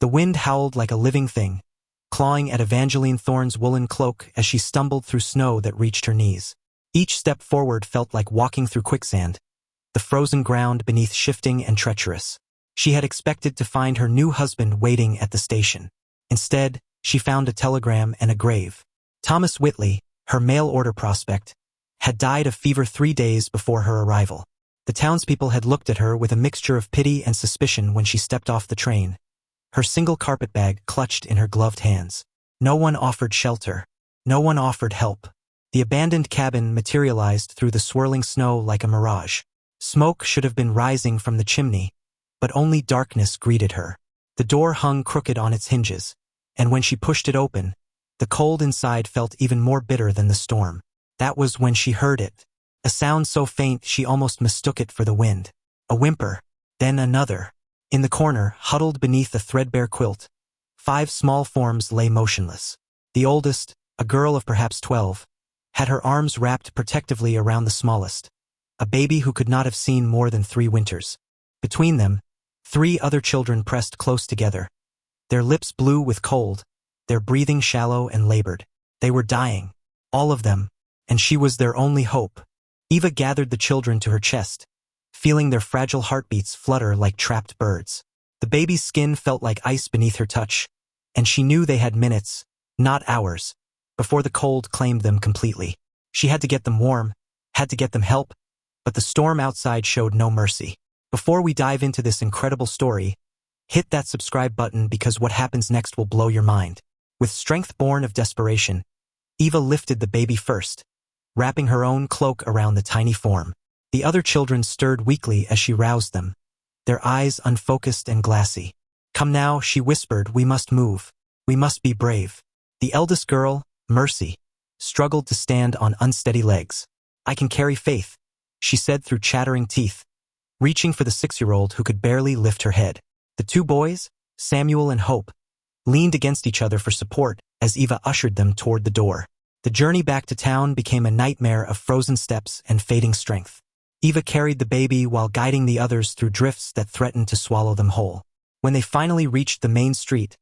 The wind howled like a living thing, clawing at Evangeline Thorne's woolen cloak as she stumbled through snow that reached her knees. Each step forward felt like walking through quicksand, the frozen ground beneath shifting and treacherous. She had expected to find her new husband waiting at the station. Instead, she found a telegram and a grave. Thomas Whitley, her mail-order prospect, had died of fever 3 days before her arrival. The townspeople had looked at her with a mixture of pity and suspicion when she stepped off the train, her single carpetbag clutched in her gloved hands. No one offered shelter. No one offered help. The abandoned cabin materialized through the swirling snow like a mirage. Smoke should have been rising from the chimney, but only darkness greeted her. The door hung crooked on its hinges, and when she pushed it open, the cold inside felt even more bitter than the storm. That was when she heard it. A sound so faint she almost mistook it for the wind. A whimper, then another. In the corner, huddled beneath a threadbare quilt, 5 small forms lay motionless. The oldest, a girl of perhaps 12, had her arms wrapped protectively around the smallest, a baby who could not have seen more than 3 winters. Between them, 3 other children pressed close together, their lips blue with cold, their breathing shallow and labored. They were dying, all of them, and she was their only hope. Eva gathered the children to her chest, feeling their fragile heartbeats flutter like trapped birds. The baby's skin felt like ice beneath her touch, and she knew they had minutes, not hours, before the cold claimed them completely. She had to get them warm, had to get them help, but the storm outside showed no mercy. Before we dive into this incredible story, hit that subscribe button because what happens next will blow your mind. With strength born of desperation, Eva lifted the baby first, wrapping her own cloak around the tiny form. The other children stirred weakly as she roused them, their eyes unfocused and glassy. "Come now," she whispered, "we must move. We must be brave." The eldest girl, Mercy, struggled to stand on unsteady legs. "I can carry Faith," she said through chattering teeth, reaching for the 6-year-old who could barely lift her head. The 2 boys, Samuel and Hope, leaned against each other for support as Eva ushered them toward the door. The journey back to town became a nightmare of frozen steps and fading strength. Eva carried the baby while guiding the others through drifts that threatened to swallow them whole. When they finally reached the main street,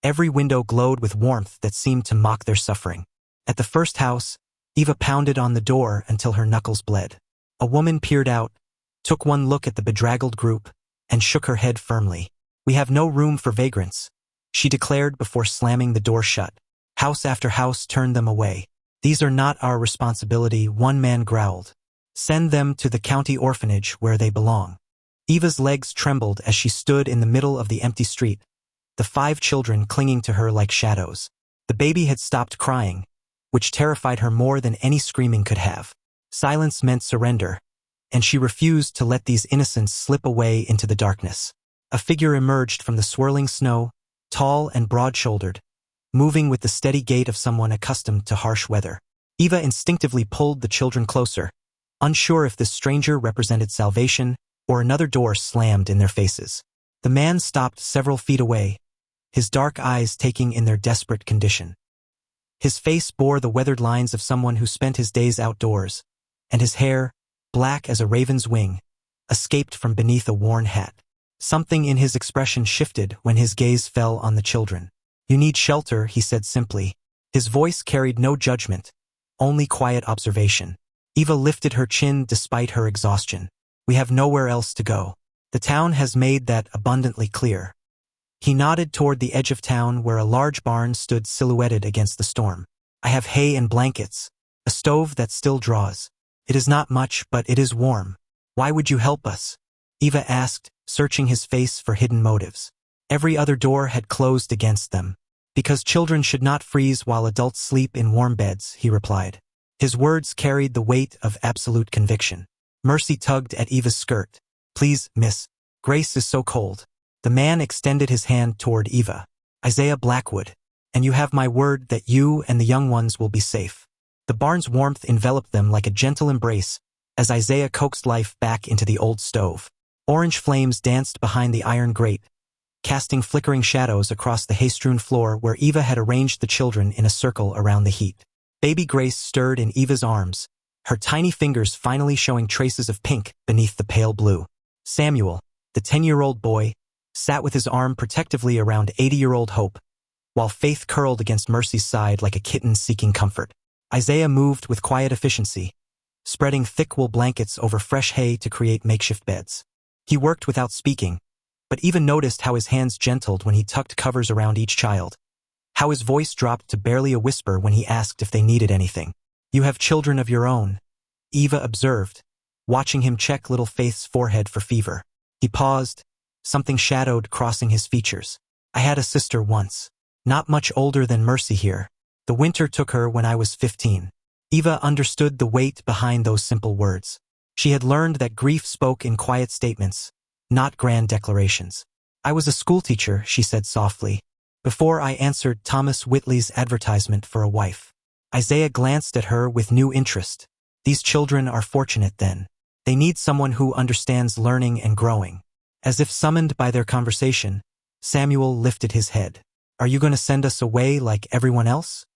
every window glowed with warmth that seemed to mock their suffering. At the first house, Eva pounded on the door until her knuckles bled. A woman peered out, took one look at the bedraggled group, and shook her head firmly. "We have no room for vagrants," she declared before slamming the door shut. House after house turned them away. "These are not our responsibility," one man growled. "Send them to the county orphanage where they belong." Eva's legs trembled as she stood in the middle of the empty street, the 5 children clinging to her like shadows. The baby had stopped crying, which terrified her more than any screaming could have. Silence meant surrender, and she refused to let these innocents slip away into the darkness. A figure emerged from the swirling snow, tall and broad-shouldered, moving with the steady gait of someone accustomed to harsh weather. Eva instinctively pulled the children closer, unsure if this stranger represented salvation or another door slammed in their faces. The man stopped several feet away, his dark eyes taking in their desperate condition. His face bore the weathered lines of someone who spent his days outdoors, and his hair, black as a raven's wing, escaped from beneath a worn hat. Something in his expression shifted when his gaze fell on the children. "You need shelter," he said simply. His voice carried no judgment, only quiet observation. Eva lifted her chin despite her exhaustion. "We have nowhere else to go. The town has made that abundantly clear." He nodded toward the edge of town where a large barn stood silhouetted against the storm. "I have hay and blankets, a stove that still draws. It is not much, but it is warm. Why would you help us?" Eva asked, searching his face for hidden motives. Every other door had closed against them. "Because children should not freeze while adults sleep in warm beds," he replied. His words carried the weight of absolute conviction. Mercy tugged at Eva's skirt. "Please, miss. Grace is so cold." The man extended his hand toward Eva. "Isaiah Blackwood. And you have my word that you and the young ones will be safe." The barn's warmth enveloped them like a gentle embrace as Isaiah coaxed life back into the old stove. Orange flames danced behind the iron grate, casting flickering shadows across the hay-strewn floor where Eva had arranged the children in a circle around the heat. Baby Grace stirred in Eva's arms, her tiny fingers finally showing traces of pink beneath the pale blue. Samuel, the 10-year-old boy, sat with his arm protectively around 80-year-old Hope, while Faith curled against Mercy's side like a kitten seeking comfort. Isaiah moved with quiet efficiency, spreading thick wool blankets over fresh hay to create makeshift beds. He worked without speaking, but Eva noticed how his hands gentled when he tucked covers around each child, how his voice dropped to barely a whisper when he asked if they needed anything. "You have children of your own," Eva observed, watching him check little Faith's forehead for fever. He paused, something shadowed crossing his features. "I had a sister once. Not much older than Mercy here. The winter took her when I was 15. Eva understood the weight behind those simple words. She had learned that grief spoke in quiet statements, not grand declarations. "I was a schoolteacher," she said softly, "before I answered Thomas Whitley's advertisement for a wife." Isaiah glanced at her with new interest. These children are fortunate then. They need someone who understands learning and growing. As if summoned by their conversation, Samuel lifted his head. "Are you going to send us away like everyone else?"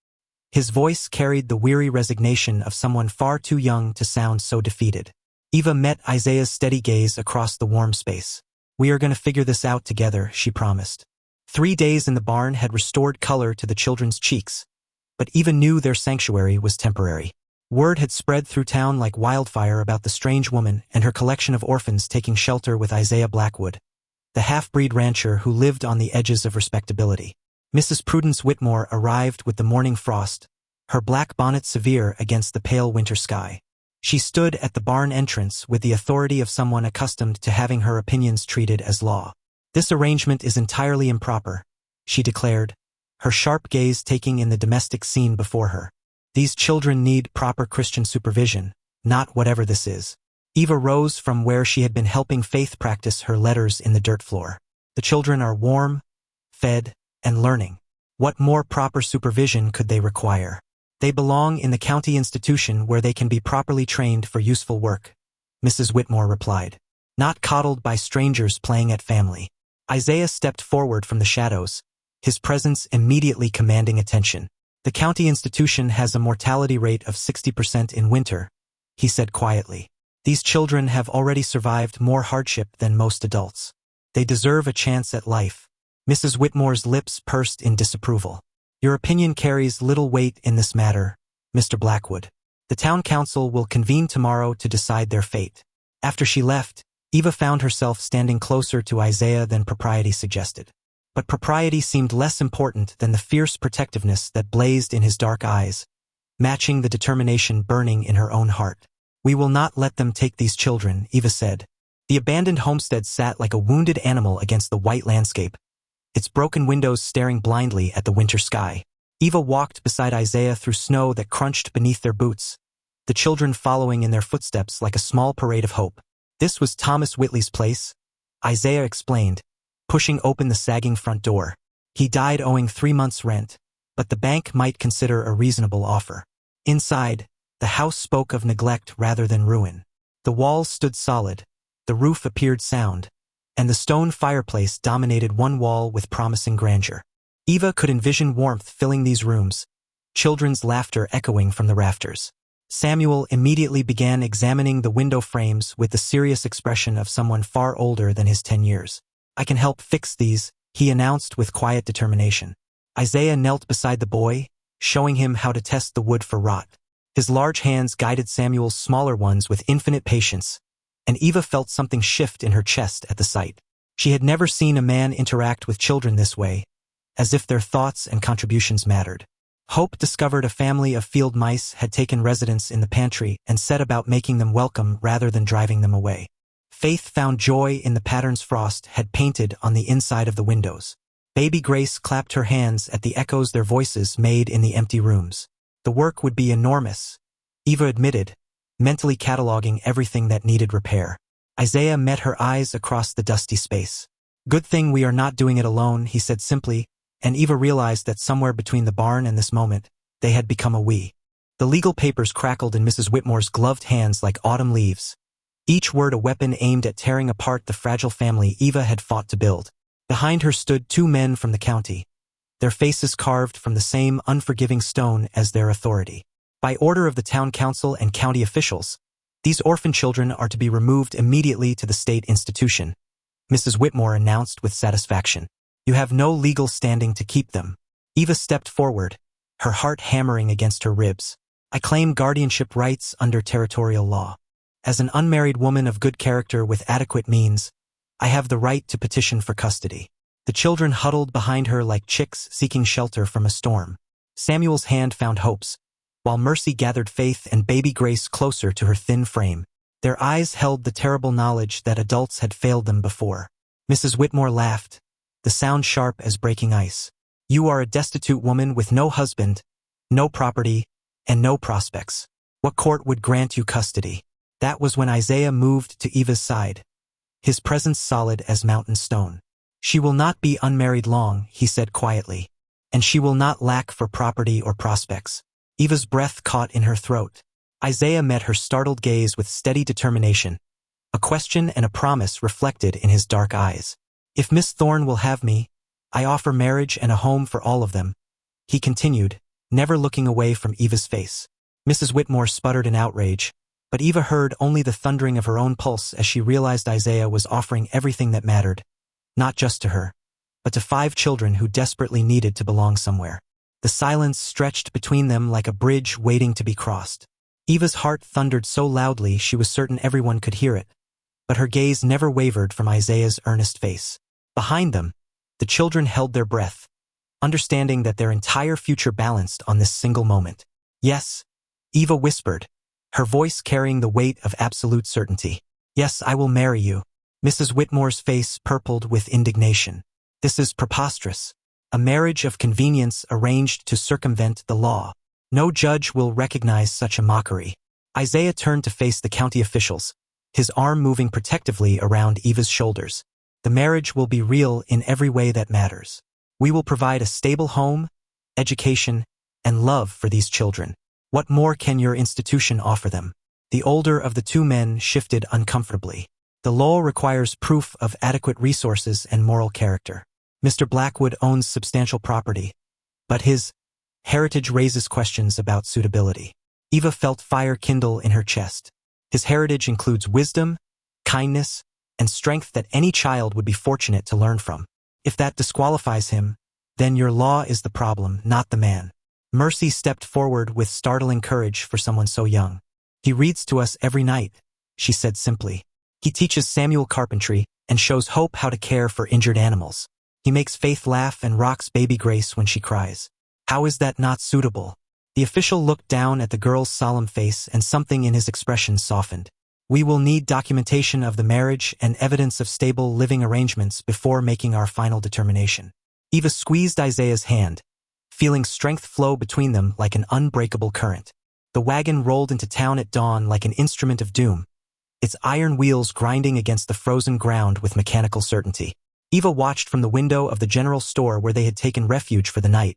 His voice carried the weary resignation of someone far too young to sound so defeated. Eva met Isaiah's steady gaze across the warm space. "We are going to figure this out together," she promised. 3 days in the barn had restored color to the children's cheeks, but Eva knew their sanctuary was temporary. Word had spread through town like wildfire about the strange woman and her collection of orphans taking shelter with Isaiah Blackwood, the half-breed rancher who lived on the edges of respectability. Mrs. Prudence Whitmore arrived with the morning frost, her black bonnet severe against the pale winter sky. She stood at the barn entrance with the authority of someone accustomed to having her opinions treated as law. "This arrangement is entirely improper," she declared, her sharp gaze taking in the domestic scene before her. "These children need proper Christian supervision, not whatever this is." Eva rose from where she had been helping Faith practice her letters in the dirt floor. "The children are warm, fed, and learning. What more proper supervision could they require? They belong in the county institution where they can be properly trained for useful work," Mrs. Whitmore replied. "Not coddled by strangers playing at family." Isaiah stepped forward from the shadows, his presence immediately commanding attention. "The county institution has a mortality rate of 60% in winter," he said quietly. "These children have already survived more hardship than most adults. They deserve a chance at life." Mrs. Whitmore's lips pursed in disapproval. "Your opinion carries little weight in this matter, Mr. Blackwood. The town council will convene tomorrow to decide their fate." After she left, Eva found herself standing closer to Isaiah than propriety suggested. But propriety seemed less important than the fierce protectiveness that blazed in his dark eyes, matching the determination burning in her own heart. "We will not let them take these children," Eva said. The abandoned homestead sat like a wounded animal against the white landscape, its broken windows staring blindly at the winter sky. Eva walked beside Isaiah through snow that crunched beneath their boots, the children following in their footsteps like a small parade of hope. "This was Thomas Whitley's place," Isaiah explained, pushing open the sagging front door. "He died owing 3 months' rent, but the bank might consider a reasonable offer." Inside, the house spoke of neglect rather than ruin. The walls stood solid, the roof appeared sound, and the stone fireplace dominated one wall with promising grandeur. Eva could envision warmth filling these rooms, children's laughter echoing from the rafters. Samuel immediately began examining the window frames with the serious expression of someone far older than his 10 years. "I can help fix these," he announced with quiet determination. Isaiah knelt beside the boy, showing him how to test the wood for rot. His large hands guided Samuel's smaller ones with infinite patience, and Eva felt something shift in her chest at the sight. She had never seen a man interact with children this way, as if their thoughts and contributions mattered. Hope discovered a family of field mice had taken residence in the pantry and set about making them welcome rather than driving them away. Faith found joy in the patterns Frost had painted on the inside of the windows. Baby Grace clapped her hands at the echoes their voices made in the empty rooms. The work would be enormous, Eva admitted, mentally cataloging everything that needed repair. Isaiah met her eyes across the dusty space. "Good thing we are not doing it alone," he said simply, and Eva realized that somewhere between the barn and this moment, they had become a we. The legal papers crackled in Mrs. Whitmore's gloved hands like autumn leaves, each word a weapon aimed at tearing apart the fragile family Eva had fought to build. Behind her stood 2 men from the county, their faces carved from the same unforgiving stone as their authority. By order of the town council and county officials, these orphan children are to be removed immediately to the state institution, Mrs. Whitmore announced with satisfaction. You have no legal standing to keep them. Eva stepped forward, her heart hammering against her ribs. I claim guardianship rights under territorial law. As an unmarried woman of good character with adequate means, I have the right to petition for custody. The children huddled behind her like chicks seeking shelter from a storm. Samuel's hand found hopes, while Mercy gathered faith and baby Grace closer to her thin frame. Their eyes held the terrible knowledge that adults had failed them before. Mrs. Whitmore laughed, the sound sharp as breaking ice. You are a destitute woman with no husband, no property, and no prospects. What court would grant you custody? That was when Isaiah moved to Eva's side, his presence solid as mountain stone. She will not be unmarried long, he said quietly, and she will not lack for property or prospects. Eva's breath caught in her throat. Isaiah met her startled gaze with steady determination, a question and a promise reflected in his dark eyes. If Miss Thorne will have me, I offer marriage and a home for all of them, he continued, never looking away from Eva's face. Mrs. Whitmore sputtered in outrage, but Eva heard only the thundering of her own pulse as she realized Isaiah was offering everything that mattered, not just to her, but to 5 children who desperately needed to belong somewhere. The silence stretched between them like a bridge waiting to be crossed. Eva's heart thundered so loudly she was certain everyone could hear it, but her gaze never wavered from Isaiah's earnest face. Behind them, the children held their breath, understanding that their entire future balanced on this single moment. Yes, Eva whispered, her voice carrying the weight of absolute certainty. Yes, I will marry you. Mrs. Whitmore's face purpled with indignation. This is preposterous. A marriage of convenience arranged to circumvent the law. No judge will recognize such a mockery. Isaiah turned to face the county officials, his arm moving protectively around Eva's shoulders. The marriage will be real in every way that matters. We will provide a stable home, education, and love for these children. What more can your institution offer them? The older of the 2 men shifted uncomfortably. The law requires proof of adequate resources and moral character. Mr. Blackwood owns substantial property, but his heritage raises questions about suitability. Eva felt fire kindle in her chest. His heritage includes wisdom, kindness, and strength that any child would be fortunate to learn from. If that disqualifies him, then your law is the problem, not the man. Mercy stepped forward with startling courage for someone so young. He reads to us every night, she said simply. He teaches Samuel carpentry and shows Hope how to care for injured animals. He makes Faith laugh and rocks baby Grace when she cries. How is that not suitable? The official looked down at the girl's solemn face and something in his expression softened. We will need documentation of the marriage and evidence of stable living arrangements before making our final determination. Eva squeezed Isaiah's hand, feeling strength flow between them like an unbreakable current. The wagon rolled into town at dawn like an instrument of doom, its iron wheels grinding against the frozen ground with mechanical certainty. Eva watched from the window of the general store where they had taken refuge for the night,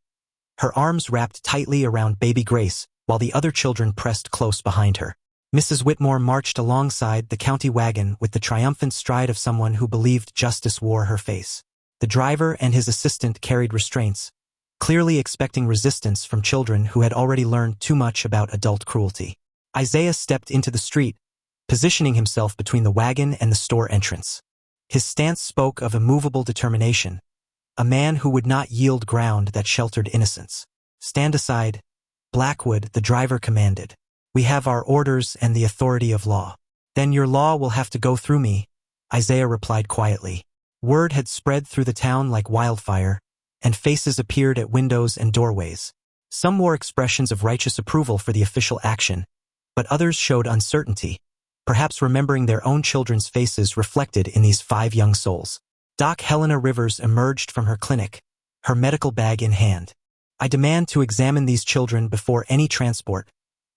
her arms wrapped tightly around baby Grace while the other children pressed close behind her. Mrs. Whitmore marched alongside the county wagon with the triumphant stride of someone who believed justice wore her face. The driver and his assistant carried restraints, clearly expecting resistance from children who had already learned too much about adult cruelty. Isaiah stepped into the street, positioning himself between the wagon and the store entrance. His stance spoke of immovable determination, a man who would not yield ground that sheltered innocence. Stand aside, Blackwood, the driver commanded. We have our orders and the authority of law. Then your law will have to go through me, Isaiah replied quietly. Word had spread through the town like wildfire, and faces appeared at windows and doorways. Some wore expressions of righteous approval for the official action, but others showed uncertainty, perhaps remembering their own children's faces reflected in these 5 young souls. Doc Helena Rivers emerged from her clinic, her medical bag in hand. I demand to examine these children before any transport,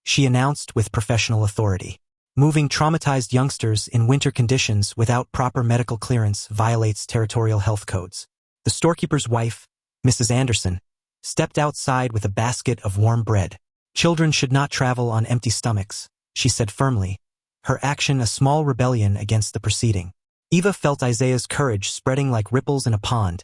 she announced with professional authority. Moving traumatized youngsters in winter conditions without proper medical clearance violates territorial health codes. The storekeeper's wife, Mrs. Anderson, stepped outside with a basket of warm bread. Children should not travel on empty stomachs, she said firmly, her action a small rebellion against the proceeding. Eva felt Isaiah's courage spreading like ripples in a pond,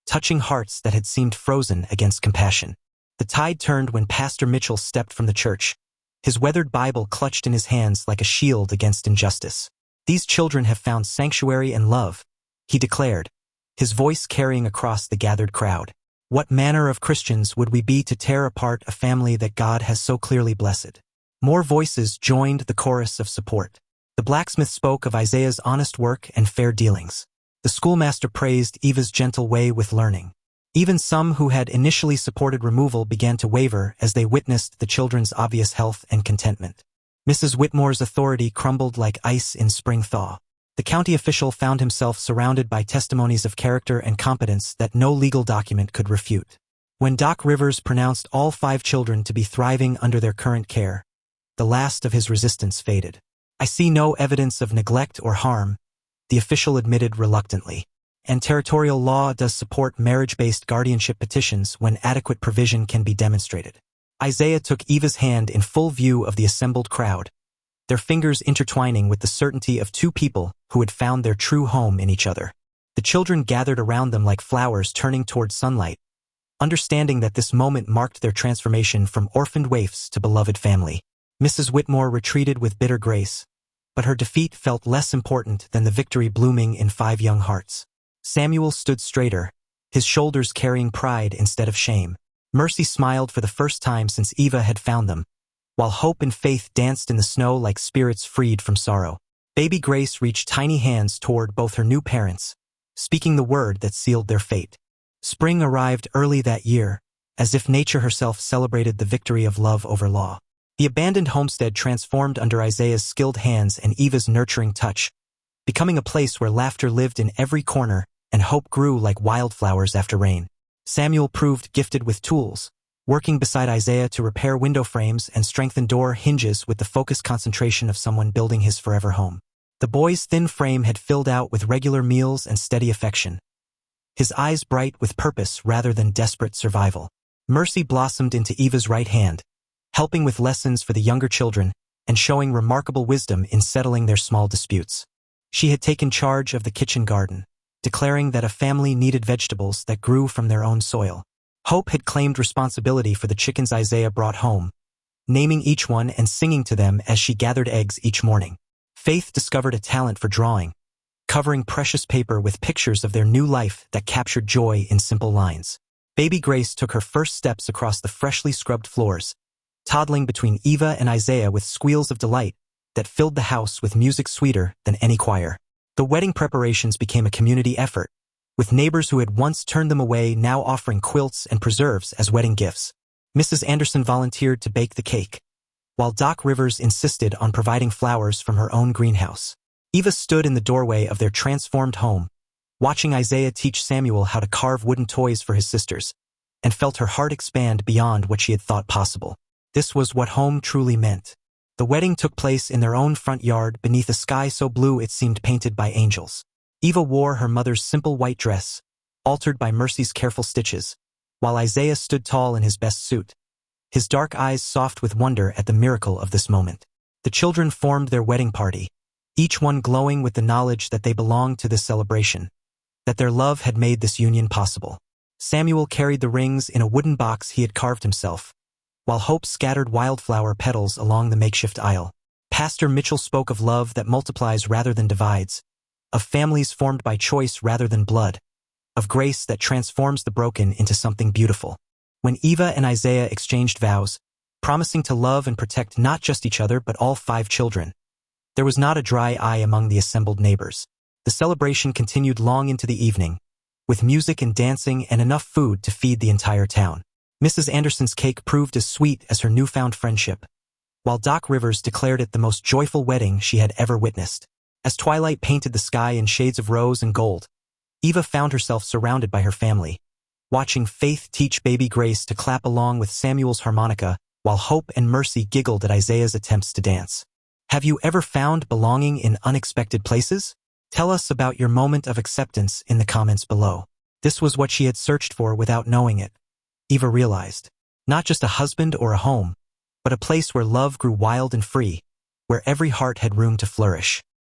touching hearts that had seemed frozen against compassion. The tide turned when Pastor Mitchell stepped from the church, his weathered Bible clutched in his hands like a shield against injustice. These children have found sanctuary and love, he declared, his voice carrying across the gathered crowd. What manner of Christians would we be to tear apart a family that God has so clearly blessed? More voices joined the chorus of support. The blacksmith spoke of Isaiah's honest work and fair dealings. The schoolmaster praised Eva's gentle way with learning. Even some who had initially supported removal began to waver as they witnessed the children's obvious health and contentment. Mrs. Whitmore's authority crumbled like ice in spring thaw. The county official found himself surrounded by testimonies of character and competence that no legal document could refute. When Doc Rivers pronounced all 5 children to be thriving under their current care, the last of his resistance faded. I see no evidence of neglect or harm, the official admitted reluctantly. And territorial law does support marriage-based guardianship petitions when adequate provision can be demonstrated. Isaiah took Eva's hand in full view of the assembled crowd, their fingers intertwining with the certainty of 2 people who had found their true home in each other. The children gathered around them like flowers turning toward sunlight, understanding that this moment marked their transformation from orphaned waifs to beloved family. Mrs. Whitmore retreated with bitter grace, but her defeat felt less important than the victory blooming in 5 young hearts. Samuel stood straighter, his shoulders carrying pride instead of shame. Mercy smiled for the first time since Eva had found them, while hope and faith danced in the snow like spirits freed from sorrow. Baby Grace reached tiny hands toward both her new parents, speaking the word that sealed their fate. Spring arrived early that year, as if nature herself celebrated the victory of love over law. The abandoned homestead transformed under Isaiah's skilled hands and Eva's nurturing touch, becoming a place where laughter lived in every corner and hope grew like wildflowers after rain. Samuel proved gifted with tools, working beside Isaiah to repair window frames and strengthen door hinges with the focused concentration of someone building his forever home. The boy's thin frame had filled out with regular meals and steady affection, his eyes bright with purpose rather than desperate survival. Mercy blossomed into Eva's right hand, helping with lessons for the younger children and showing remarkable wisdom in settling their small disputes. She had taken charge of the kitchen garden, declaring that a family needed vegetables that grew from their own soil. Hope had claimed responsibility for the chickens Isaiah brought home, naming each one and singing to them as she gathered eggs each morning. Faith discovered a talent for drawing, covering precious paper with pictures of their new life that captured joy in simple lines. Baby Grace took her first steps across the freshly scrubbed floors, toddling between Eva and Isaiah with squeals of delight that filled the house with music sweeter than any choir. The wedding preparations became a community effort, with neighbors who had once turned them away now offering quilts and preserves as wedding gifts. Mrs. Anderson volunteered to bake the cake, while Doc Rivers insisted on providing flowers from her own greenhouse. Eva stood in the doorway of their transformed home, watching Isaiah teach Samuel how to carve wooden toys for his sisters, and felt her heart expand beyond what she had thought possible. This was what home truly meant. The wedding took place in their own front yard beneath a sky so blue it seemed painted by angels. Eva wore her mother's simple white dress, altered by Mercy's careful stitches, while Isaiah stood tall in his best suit, his dark eyes soft with wonder at the miracle of this moment. The children formed their wedding party, each one glowing with the knowledge that they belonged to this celebration, that their love had made this union possible. Samuel carried the rings in a wooden box he had carved himself, while Hope scattered wildflower petals along the makeshift aisle. Pastor Mitchell spoke of love that multiplies rather than divides, of families formed by choice rather than blood, of grace that transforms the broken into something beautiful. When Eva and Isaiah exchanged vows, promising to love and protect not just each other but all 5 children, there was not a dry eye among the assembled neighbors. The celebration continued long into the evening, with music and dancing and enough food to feed the entire town. Mrs. Anderson's cake proved as sweet as her newfound friendship, while Doc Rivers declared it the most joyful wedding she had ever witnessed. As twilight painted the sky in shades of rose and gold, Eva found herself surrounded by her family, watching Faith teach baby Grace to clap along with Samuel's harmonica, while Hope and Mercy giggled at Isaiah's attempts to dance. Have you ever found belonging in unexpected places? Tell us about your moment of acceptance in the comments below. This was what she had searched for without knowing it. Eva realized, not just a husband or a home, but a place where love grew wild and free, where every heart had room to flourish.